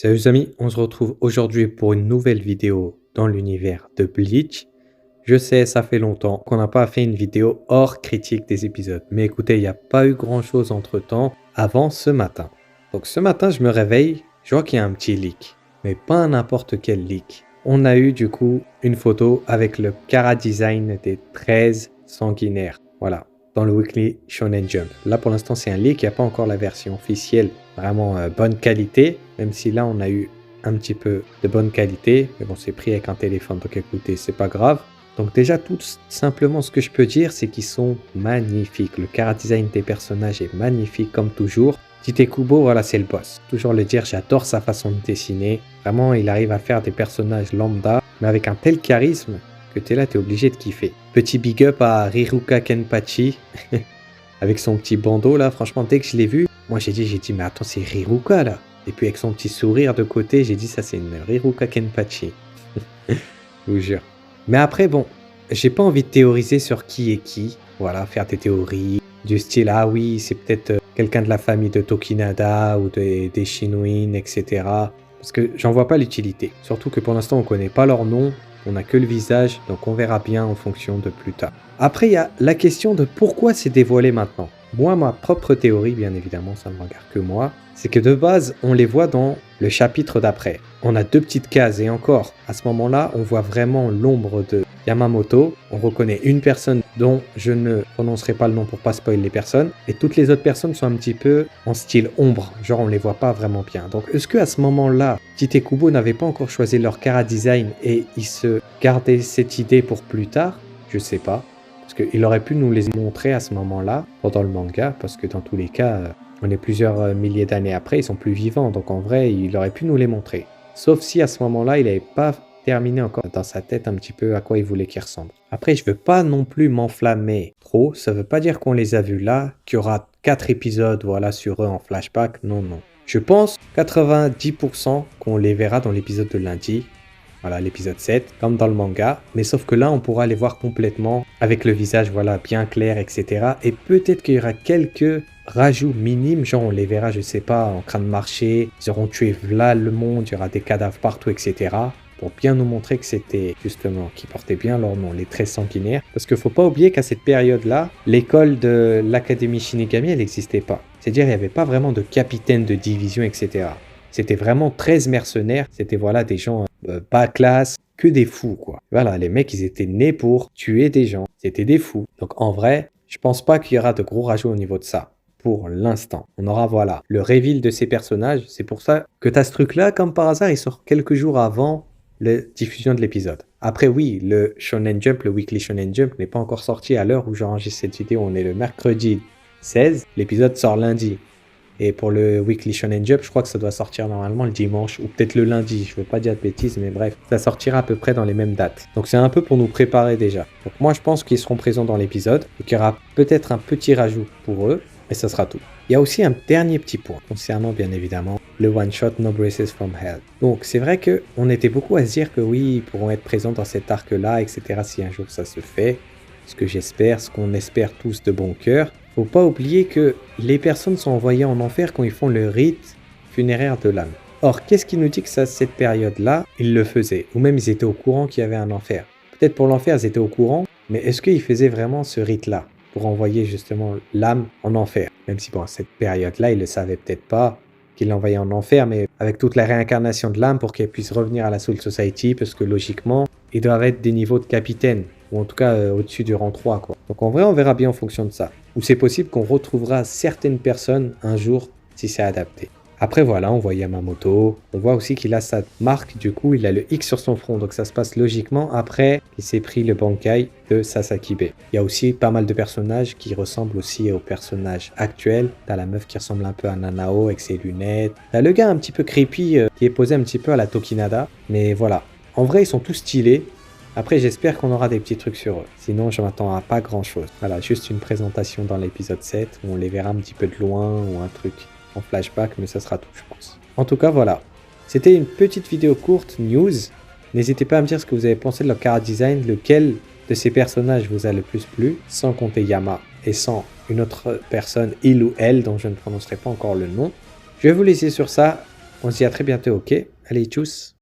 Salut les amis, on se retrouve aujourd'hui pour une nouvelle vidéo dans l'univers de Bleach. Je sais, ça fait longtemps qu'on n'a pas fait une vidéo hors critique des épisodes. Mais écoutez, il n'y a pas eu grand chose entre temps avant ce matin. Donc ce matin, je me réveille, je vois qu'il y a un petit leak. Mais pas n'importe quel leak. On a eu du coup une photo avec le Chara Design des 13 sanguinaires. Voilà, dans le Weekly Shonen Jump. Là pour l'instant c'est un leak, il n'y a pas encore la version officielle vraiment bonne qualité. Même si là on a eu un petit peu de bonne qualité. Mais bon, c'est pris avec un téléphone, donc écoutez, c'est pas grave. Donc déjà, tout simplement, ce que je peux dire, c'est qu'ils sont magnifiques. Le chara design des personnages est magnifique, comme toujours. Tite Kubo, voilà, c'est le boss. Toujours le dire, j'adore sa façon de dessiner. Vraiment, il arrive à faire des personnages lambda, mais avec un tel charisme que t'es là, t'es obligé de kiffer. Petit big up à Riruka Kenpachi, avec son petit bandeau là. Franchement, dès que je l'ai vu, moi j'ai dit, mais attends, c'est Riruka là. Et puis avec son petit sourire de côté, j'ai dit, ça c'est une Riruka Kenpachi. Je vous jure. Mais après, bon, j'ai pas envie de théoriser sur qui est qui. Voilà, faire des théories du style, ah oui, c'est peut-être quelqu'un de la famille de Tokinada ou des Shin'uin, etc. Parce que j'en vois pas l'utilité. Surtout que pour l'instant, on connaît pas leur nom, on n'a que le visage, donc on verra bien en fonction de plus tard. Après, il y a la question de pourquoi c'est dévoilé maintenant. Moi, ma propre théorie, bien évidemment, ça ne regarde que moi, c'est que de base, on les voit dans le chapitre d'après. On a deux petites cases et encore, à ce moment-là, on voit vraiment l'ombre de Yamamoto. On reconnaît une personne dont je ne prononcerai pas le nom pour pas spoiler les personnes. Et toutes les autres personnes sont un petit peu en style ombre, genre on les voit pas vraiment bien. Donc est-ce qu'à ce moment-là, Tite Kubo n'avait pas encore choisi leur chara design et ils se gardaient cette idée pour plus tard? Je sais pas. Parce qu'il aurait pu nous les montrer à ce moment-là, pendant le manga, parce que dans tous les cas, on est plusieurs milliers d'années après, ils sont plus vivants, donc en vrai, il aurait pu nous les montrer. Sauf si à ce moment-là, il n'avait pas terminé encore dans sa tête un petit peu à quoi il voulait qu'ils ressemblent. Après, je veux pas non plus m'enflammer trop, ça veut pas dire qu'on les a vus là, qu'il y aura 4 épisodes voilà, sur eux en flashback, non, non. Je pense 90% qu'on les verra dans l'épisode de lundi. Voilà, l'épisode 7, comme dans le manga. Mais sauf que là, on pourra les voir complètement avec le visage voilà, bien clair, etc. Et peut-être qu'il y aura quelques rajouts minimes, genre on les verra, je sais pas, en train de marcher. Ils auront tué là le monde, il y aura des cadavres partout, etc. Pour bien nous montrer que c'était justement, qu'ils portaient bien leur nom, les 13 sanguinaires. Parce qu'il faut pas oublier qu'à cette période-là, l'école de l'Académie Shinigami, elle n'existait pas. C'est-à-dire, il n'y avait pas vraiment de capitaine de division, etc. C'était vraiment 13 mercenaires, c'était voilà des gens bas classe, que des fous quoi. Voilà, les mecs ils étaient nés pour tuer des gens, c'était des fous. Donc en vrai, je pense pas qu'il y aura de gros rajouts au niveau de ça. Pour l'instant, on aura voilà le reveal de ces personnages, c'est pour ça que tu as ce truc là, comme par hasard, il sort quelques jours avant la diffusion de l'épisode. Après oui, le Shonen Jump, le Weekly Shonen Jump n'est pas encore sorti à l'heure où j'enregistre cette vidéo, on est le mercredi 16, l'épisode sort lundi. Et pour le Weekly Shonen Jump, je crois que ça doit sortir normalement le dimanche ou peut-être le lundi. Je veux pas dire de bêtises, mais bref, ça sortira à peu près dans les mêmes dates. Donc c'est un peu pour nous préparer déjà. Donc moi je pense qu'ils seront présents dans l'épisode et qu'il y aura peut-être un petit rajout pour eux, et ça sera tout. Il y a aussi un dernier petit point concernant bien évidemment le one-shot No Braces from Hell. Donc c'est vrai qu'on était beaucoup à se dire que oui, ils pourront être présents dans cet arc-là, etc. si un jour ça se fait. Ce que j'espère, ce qu'on espère tous de bon cœur. Faut pas oublier que les personnes sont envoyées en enfer quand ils font le rite funéraire de l'âme. Or, qu'est-ce qui nous dit que ça, cette période-là, ils le faisaient? Ou même ils étaient au courant qu'il y avait un enfer. Peut-être pour l'enfer, ils étaient au courant, mais est-ce qu'ils faisaient vraiment ce rite-là pour envoyer justement l'âme en enfer? Même si, bon, à cette période-là, ils le savaient peut-être pas qu'ils l'envoyaient en enfer, mais avec toute la réincarnation de l'âme pour qu'elle puisse revenir à la Soul Society, parce que logiquement, ils doivent être des niveaux de capitaine. Ou en tout cas au-dessus du rang 3 quoi. Donc en vrai on verra bien en fonction de ça. Ou c'est possible qu'on retrouvera certaines personnes un jour si c'est adapté. Après voilà, on voit Yamamoto, on voit aussi qu'il a sa marque, du coup il a le X sur son front, donc ça se passe logiquement après qu'il s'est pris le Bankai de Sasakibe. Il y a aussi pas mal de personnages qui ressemblent aussi aux personnages actuels. T'as la meuf qui ressemble un peu à Nanao avec ses lunettes. T'as le gars un petit peu creepy qui est posé un petit peu à la Tokinada. Mais voilà, en vrai ils sont tous stylés. Après, j'espère qu'on aura des petits trucs sur eux. Sinon, je m'attends à pas grand-chose. Voilà, juste une présentation dans l'épisode 7 où on les verra un petit peu de loin ou un truc en flashback, mais ça sera tout, je pense. En tout cas, voilà. C'était une petite vidéo courte, news. N'hésitez pas à me dire ce que vous avez pensé de leur chara design, lequel de ces personnages vous a le plus plu, sans compter Yama et sans une autre personne, il ou elle, dont je ne prononcerai pas encore le nom. Je vais vous laisser sur ça. On se dit à très bientôt, ok? Allez, tchuss!